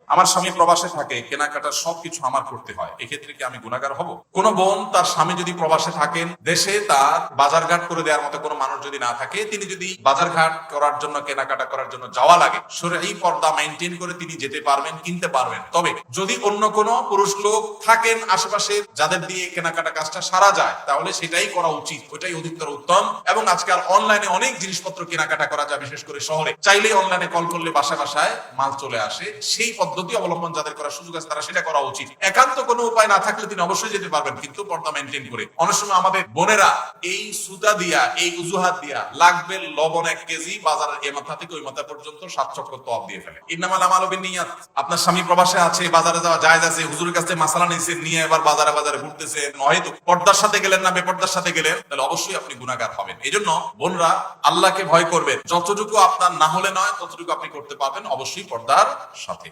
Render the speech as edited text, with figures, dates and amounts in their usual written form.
আমার স্বামী প্রবাসে থাকে, কেনাকাটা সবকিছু আমার করতে হয়, এক্ষেত্রে কি আমি গুনাহগার হব? কোন বোন তার স্বামী যদি প্রবাসে থাকেন, দেশে তার বাজারঘাট করে দেওয়ার মতো কোনো মানুষ যদি না থাকে, তিনি যদি বাজারঘাট করার জন্য, কেনাকাটা করার জন্য যাওয়া লাগে, শরীয়ী পর্দা মেইনটেইন করে তিনি যেতে পারবেন, কিনতে পারবেন। তবে যদি অন্য কোনো পুরুষ লোক থাকেন আশেপাশে যাদের দিয়ে কেনাকাটা কাজটা সারা যায়, তাহলে সেটাই করা উচিত, ওইটাই অধিকতর উত্তম। এবং আজকাল অনলাইনে অনেক জিনিসপত্র কেনাকাটা করা যায়, বিশেষ করে শহরে চাইলেই অনলাইনে কল করলে বাসায় বাসায় মাল চলে আসে। সেই পদ্ধতি অবলম্বন যাদের করার সুযোগ আছে তারা সেটা করা উচিত। একান্ত কোনো উপায় না থাকলে তিনি অবশ্যই যেতে পারবেন, কিন্তু পর্দা মেইনটেইন করে। অনেক সময় আমাদের বোনেরা এই সুতা দিয়া, এই উজুহাত দিয়া লাগবে লবণ 1 কেজি, বাজারের এ মাথা থেকে ওই মাথা পর্যন্ত 7 চক্কর তওয়াব দিয়ে ফেলে। ইন্নামাল আমালু বিন্নিয়াত। আপনার স্বামী প্রবাসে আছে, বাজারে যাওয়া জায়েজ আছে, হুজুরের কাছে মাসালা নিয়েছে, নিয়ে এবার বাজারে বাজারে ঘুরতেছে, নয়তো পর্দার সাথে গেলেন না বেপর্দার সাথে গেলেন, তাহলে অবশ্যই আপনি গুনাহগার হবেন। এজন্য বোনরা আল্লাহকে ভয় করবেন, যতটুকু আপনার না হলে নয় ততটুকু আপনি করতে পারবেন, অবশ্যই পর্দার সাথে।